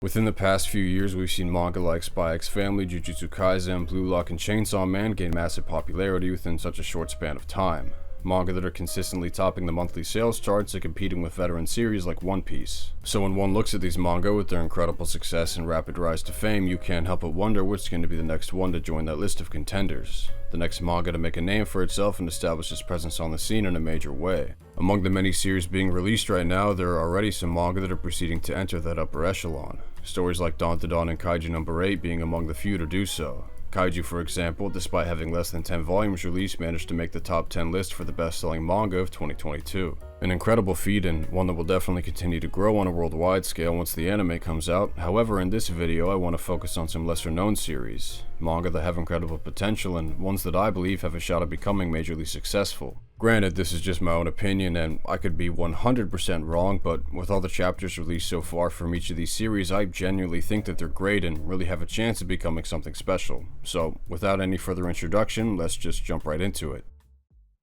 Within the past few years, we've seen manga like Spy X Family, Jujutsu Kaisen, Blue Lock, and Chainsaw Man gain massive popularity within such a short span of time. Manga that are consistently topping the monthly sales charts and competing with veteran series like One Piece. So when one looks at these manga with their incredible success and rapid rise to fame, you can't help but wonder which is going to be the next one to join that list of contenders. The next manga to make a name for itself and establish its presence on the scene in a major way. Among the many series being released right now, there are already some manga that are proceeding to enter that upper echelon. Stories like Dawn to Dawn and Kaiju No. 8 being among the few to do so. Kaiju, for example, despite having less than 10 volumes released, managed to make the top 10 list for the best-selling manga of 2022. An incredible feat and one that will definitely continue to grow on a worldwide scale once the anime comes out. However, in this video I want to focus on some lesser-known series, manga that have incredible potential and ones that I believe have a shot at becoming majorly successful. Granted, this is just my own opinion and I could be 100% wrong, but with all the chapters released so far from each of these series, I genuinely think that they're great and really have a chance of becoming something special. So, without any further introduction, let's just jump right into it.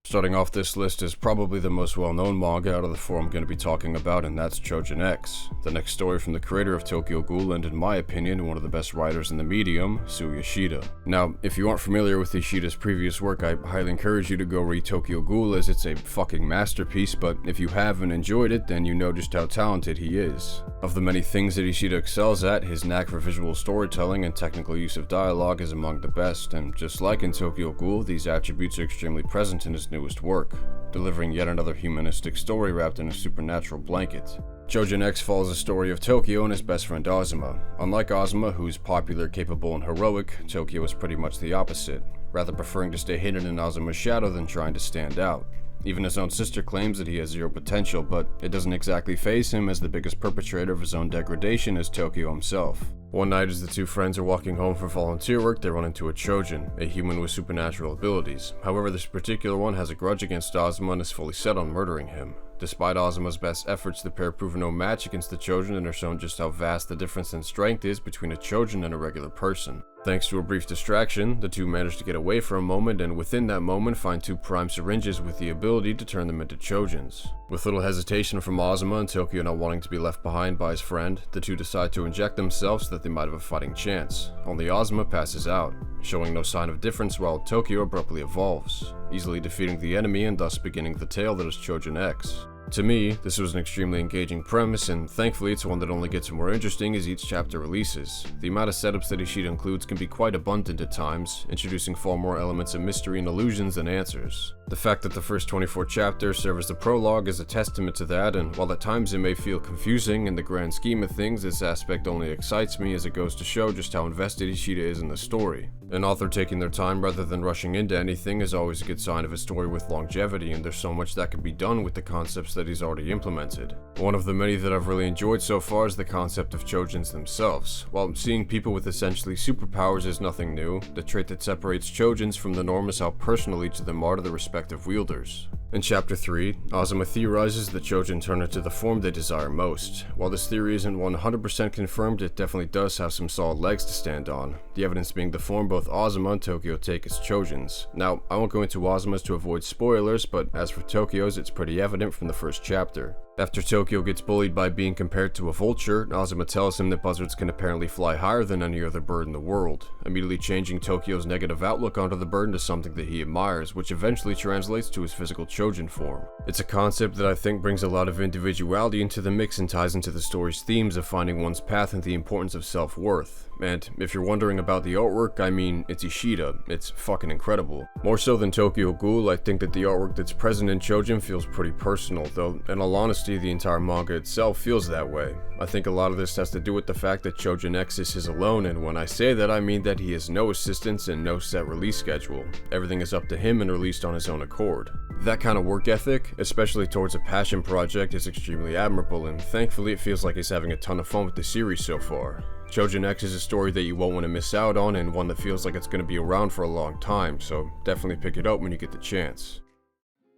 Starting off this list is probably the most well-known manga out of the four I'm going to be talking about, and that's Choujin X, the next story from the creator of Tokyo Ghoul and, in my opinion, one of the best writers in the medium, Sue Yoshida. Now, if you aren't familiar with Yoshida's previous work, I highly encourage you to go read Tokyo Ghoul as it's a fucking masterpiece, but if you have and enjoyed it, then you know just how talented he is. Of the many things that Yoshida excels at, his knack for visual storytelling and technical use of dialogue is among the best, and just like in Tokyo Ghoul, these attributes are extremely present in his newest work, delivering yet another humanistic story wrapped in a supernatural blanket. Choujin X follows the story of Tokyo and his best friend Azuma. Unlike Azuma, who's popular, capable, and heroic, Tokyo is pretty much the opposite, rather preferring to stay hidden in Azuma's shadow than trying to stand out. Even his own sister claims that he has zero potential, but it doesn't exactly faze him, as the biggest perpetrator of his own degradation is Tokyo himself. One night as the two friends are walking home from volunteer work, they run into a Choujin, a human with supernatural abilities. However, this particular one has a grudge against Azuma and is fully set on murdering him. Despite Azuma's best efforts, the pair prove no match against the Choujin and are shown just how vast the difference in strength is between a Choujin and a regular person. Thanks to a brief distraction, the two manage to get away for a moment, and within that moment find two prime syringes with the ability to turn them into Choujins. With little hesitation from Azuma and Tokyo not wanting to be left behind by his friend, the two decide to inject themselves so that they might have a fighting chance. Only Azuma passes out, showing no sign of difference while Tokyo abruptly evolves, easily defeating the enemy and thus beginning the tale that is Choujin X. To me, this was an extremely engaging premise, and thankfully it's one that only gets more interesting as each chapter releases. The amount of setups that Yoshida includes can be quite abundant at times, introducing far more elements of mystery and illusions than answers. The fact that the first 24 chapters serve as the prologue is a testament to that, and while at times it may feel confusing, in the grand scheme of things, this aspect only excites me as it goes to show just how invested Yoshida is in the story. An author taking their time rather than rushing into anything is always a good sign of a story with longevity, and there's so much that can be done with the concepts that he's already implemented. One of the many that I've really enjoyed so far is the concept of Choujins themselves. While seeing people with essentially superpowers is nothing new, the trait that separates Choujins from the norm is how personal each of them are to the respective wielders. In Chapter 3, Azuma theorizes that Choujin turn into the form they desire most. While this theory isn't 100% confirmed, it definitely does have some solid legs to stand on, the evidence being the form both Azuma and Tokyo take as Choujins. Now, I won't go into Azuma's to avoid spoilers, but as for Tokyo's, it's pretty evident from the first chapter. After Tokyo gets bullied by being compared to a vulture, Azuma tells him that buzzards can apparently fly higher than any other bird in the world, immediately changing Tokyo's negative outlook onto the bird into something that he admires, which eventually translates to his physical Choujin form. It's a concept that I think brings a lot of individuality into the mix and ties into the story's themes of finding one's path and the importance of self-worth. And if you're wondering about the artwork, I mean, it's Yoshida. It's fucking incredible. More so than Tokyo Ghoul, I think that the artwork that's present in Choujin feels pretty personal, though in all honesty, the entire manga itself feels that way. I think a lot of this has to do with the fact that Choujin X is his alone, and when I say that, I mean that he has no assistance and no set release schedule. Everything is up to him and released on his own accord. That kind of work ethic, especially towards a passion project, is extremely admirable, and thankfully it feels like he's having a ton of fun with the series so far. Choujin X is a story that you won't want to miss out on, and one that feels like it's going to be around for a long time, so definitely pick it up when you get the chance.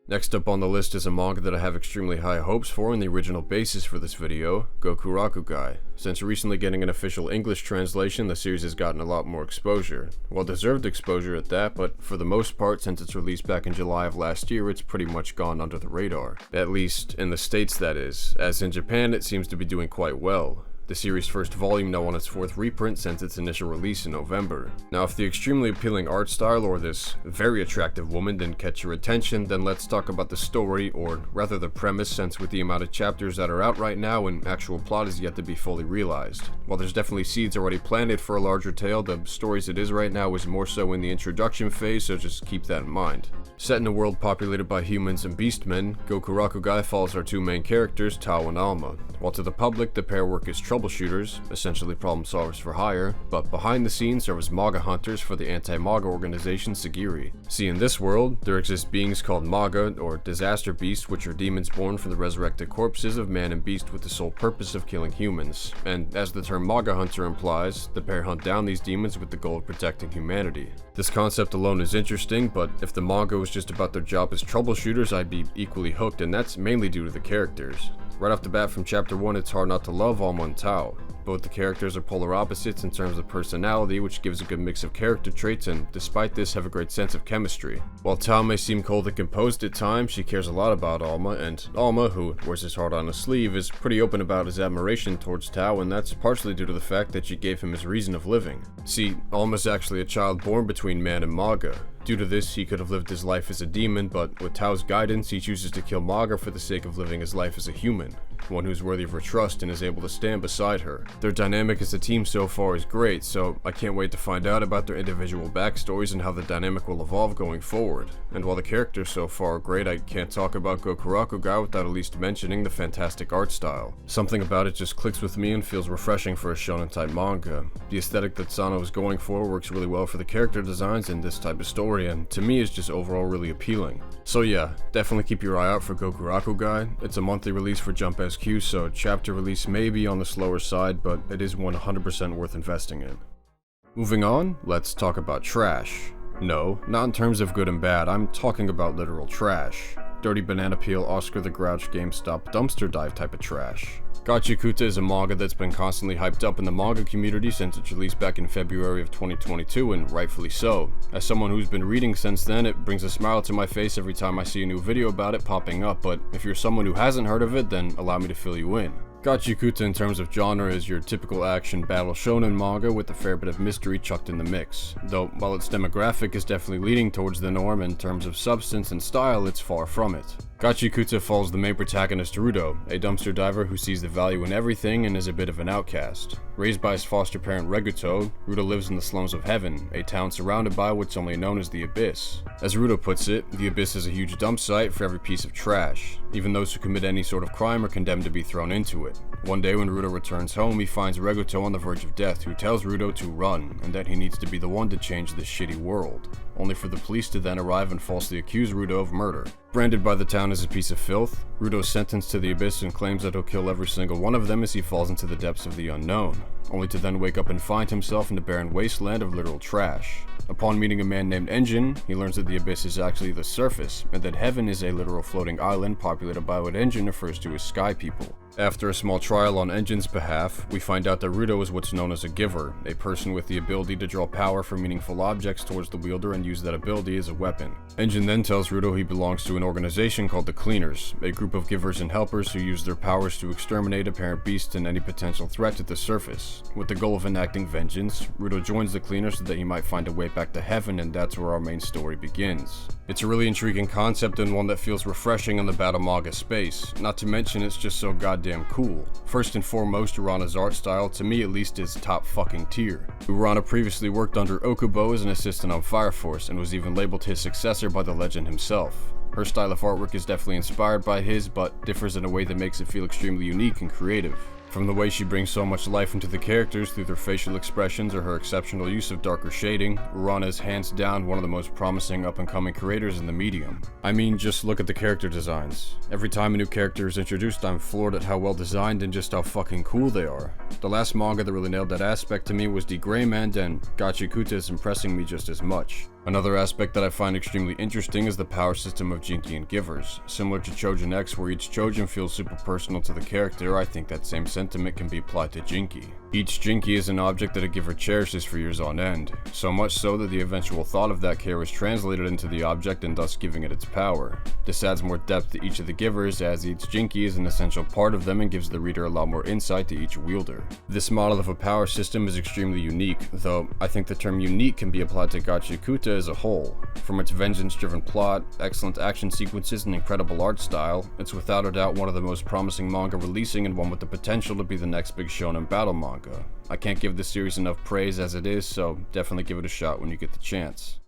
Next up on the list is a manga that I have extremely high hopes for and the original basis for this video, Gokurakugai. Since recently getting an official English translation, the series has gotten a lot more exposure. Well-deserved exposure at that, but for the most part, since its release back in July of last year, it's pretty much gone under the radar. At least, in the States that is, as in Japan it seems to be doing quite well. the series' first volume, now on its 4th reprint since its initial release in November. Now, if the extremely appealing art style or this very attractive woman didn't catch your attention, then let's talk about the story, or rather the premise, since with the amount of chapters that are out right now and actual plot is yet to be fully realized. While there's definitely seeds already planted for a larger tale, the story as it is right now is more so in the introduction phase, so just keep that in mind. Set in a world populated by humans and beastmen, Gokurakugai follows our two main characters, Tao and Alma. While to the public, the pair work as troubleshooters, essentially problem solvers for hire, but behind the scenes serve as Manga hunters for the anti-Manga organization Sagiri. See, in this world, there exist beings called Manga, or disaster beasts, which are demons born from the resurrected corpses of man and beast with the sole purpose of killing humans. And as the term Manga hunter implies, the pair hunt down these demons with the goal of protecting humanity. This concept alone is interesting, but if the manga was just about their job as troubleshooters, I'd be equally hooked, and that's mainly due to the characters. Right off the bat from chapter 1, it's hard not to love Alma and Tao. Both the characters are polar opposites in terms of personality, which gives a good mix of character traits, and despite this have a great sense of chemistry. While Tao may seem cold and composed at times, she cares a lot about Alma, and Alma, who wears his heart on his sleeve, is pretty open about his admiration towards Tao, and that's partially due to the fact that she gave him his reason of living. See, Alma's actually a child born between man and Manga. Due to this, he could have lived his life as a demon, but with Tao's guidance, he chooses to kill Manga for the sake of living his life as a human, one who's worthy of her trust and is able to stand beside her. Their dynamic as a team so far is great, so I can't wait to find out about their individual backstories and how the dynamic will evolve going forward. And while the characters so far are great, I can't talk about Gokurakugai without at least mentioning the fantastic art style. Something about it just clicks with me and feels refreshing for a shonen type manga. The aesthetic that Sano is going for works really well for the character designs in this type of story, and to me is just overall really appealing. So yeah, definitely keep your eye out for Gokurakugai. It's a monthly release for Jump SQ, so chapter release may be on the slower side, but it is 100% worth investing in. Moving on, let's talk about trash. No, not in terms of good and bad, I'm talking about literal trash. Dirty banana peel, Oscar the Grouch, GameStop, dumpster dive type of trash. Gachiakuta is a manga that's been constantly hyped up in the manga community since its release back in February of 2022, and rightfully so. As someone who's been reading since then, it brings a smile to my face every time I see a new video about it popping up, but if you're someone who hasn't heard of it, then allow me to fill you in. Gachiakuta in terms of genre is your typical action battle shonen manga with a fair bit of mystery chucked in the mix, though while its demographic is definitely leaning towards the norm, in terms of substance and style it's far from it. Gachiakuta follows the main protagonist Rudo, a dumpster diver who sees the value in everything and is a bit of an outcast. Raised by his foster parent Reguto, Rudo lives in the slums of Heaven, a town surrounded by what's only known as the Abyss. As Rudo puts it, the Abyss is a huge dump site for every piece of trash. Even those who commit any sort of crime are condemned to be thrown into it. One day when Rudo returns home, he finds Reguto on the verge of death, who tells Rudo to run, and that he needs to be the one to change this shitty world, only for the police to then arrive and falsely accuse Rudo of murder. Branded by the town as a piece of filth, Rudo is sentenced to the Abyss and claims that he'll kill every single one of them as he falls into the depths of the unknown, only to then wake up and find himself in the barren wasteland of literal trash. Upon meeting a man named Engine, he learns that the Abyss is actually the surface, and that Heaven is a literal floating island populated by what Engine refers to as Sky People. After a small trial on Engine's behalf, we find out that Rudo is what's known as a giver, a person with the ability to draw power from meaningful objects towards the wielder and use that ability as a weapon. Engine then tells Rudo he belongs to an organization called the Cleaners, a group of givers and helpers who use their powers to exterminate apparent beasts and any potential threat to the surface. With the goal of enacting vengeance, Rudo joins the Cleaners so that he might find a way back to Heaven, and that's where our main story begins. It's a really intriguing concept and one that feels refreshing in the battle manga space, not to mention it's just so goddamn cool. First and foremost, Urana's art style, to me at least, is top fucking tier. Urana previously worked under Okubo as an assistant on Fire Force, and was even labeled his successor by the legend himself. Her style of artwork is definitely inspired by his, but differs in a way that makes it feel extremely unique and creative. From the way she brings so much life into the characters through their facial expressions or her exceptional use of darker shading, Urana is hands down one of the most promising up-and-coming creators in the medium. I mean, just look at the character designs. Every time a new character is introduced, I'm floored at how well designed and just how fucking cool they are. The last manga that really nailed that aspect to me was The Gray Man, and Gachiakuta is impressing me just as much. Another aspect that I find extremely interesting is the power system of Jinki and Givers. Similar to Choujin X, where each Choujin feels super personal to the character, I think that same sentiment can be applied to Jinki. Each Jinki is an object that a giver cherishes for years on end, so much so that the eventual thought of that care is translated into the object and thus giving it its power. This adds more depth to each of the givers, as each Jinki is an essential part of them and gives the reader a lot more insight to each wielder. This model of a power system is extremely unique, though I think the term unique can be applied to Gachiakuta as a whole. From its vengeance-driven plot, excellent action sequences, and incredible art style, it's without a doubt one of the most promising manga releasing and one with the potential to be the next big shonen battle manga. I can't give this series enough praise as it is, so definitely give it a shot when you get the chance.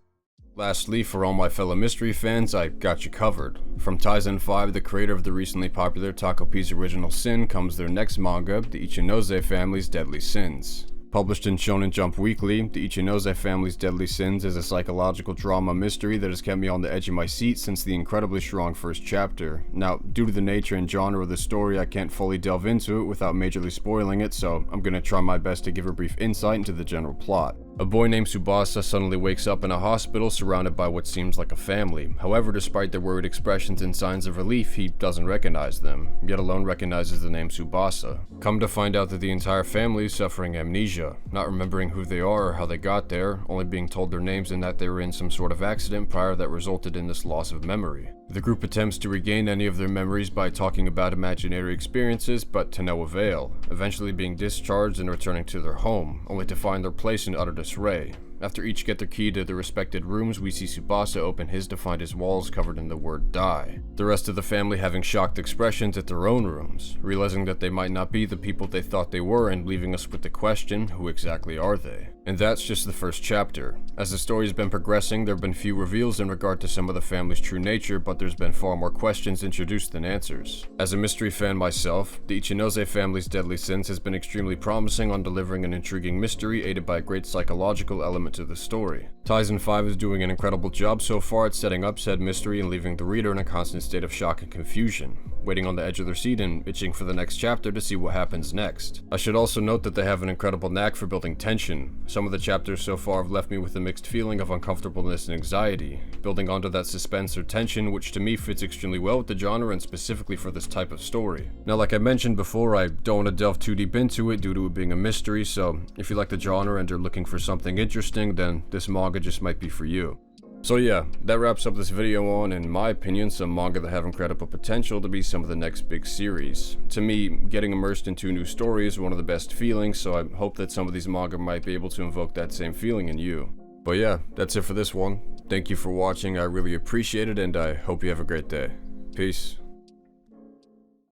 Lastly, for all my fellow mystery fans, I got you covered. From Taizen 5, the creator of the recently popular Takopi's Original Sin, comes their next manga, the Ichinose family's Deadly Sins. Published in Shonen Jump Weekly, the Ichinose family's Deadly Sins is a psychological drama mystery that has kept me on the edge of my seat since the incredibly strong first chapter. Now, due to the nature and genre of the story, I can't fully delve into it without majorly spoiling it, so I'm gonna try my best to give a brief insight into the general plot. A boy named Tsubasa suddenly wakes up in a hospital surrounded by what seems like a family. However, despite their worried expressions and signs of relief, he doesn't recognize them, yet alone recognizes the name Tsubasa. Come to find out that the entire family is suffering amnesia, not remembering who they are or how they got there, only being told their names and that they were in some sort of accident prior that resulted in this loss of memory. The group attempts to regain any of their memories by talking about imaginary experiences, but to no avail, eventually being discharged and returning to their home, only to find their place in utter disarray. After each get their key to their respected rooms, we see Tsubasa open his to find his walls covered in the word die. The rest of the family having shocked expressions at their own rooms, realizing that they might not be the people they thought they were and leaving us with the question, who exactly are they? And that's just the first chapter. As the story has been progressing, there have been few reveals in regard to some of the family's true nature, but there's been far more questions introduced than answers. As a mystery fan myself, the Ichinose family's Deadly Sins has been extremely promising on delivering an intriguing mystery aided by a great psychological element to the story. Taizen 5 is doing an incredible job so far at setting up said mystery and leaving the reader in a constant state of shock and confusion, waiting on the edge of their seat and itching for the next chapter to see what happens next. I should also note that they have an incredible knack for building tension. Some of the chapters so far have left me with a mixed feeling of uncomfortableness and anxiety, building onto that suspense or tension, which to me fits extremely well with the genre and specifically for this type of story. Now, like I mentioned before, I don't want to delve too deep into it due to it being a mystery, so if you like the genre and are looking for something interesting, then this manga just might be for you. So yeah, that wraps up this video on, in my opinion, some manga that have incredible potential to be some of the next big series. To me, getting immersed into a new story is one of the best feelings, so I hope that some of these manga might be able to invoke that same feeling in you. But yeah, that's it for this one. Thank you for watching, I really appreciate it, and I hope you have a great day. Peace.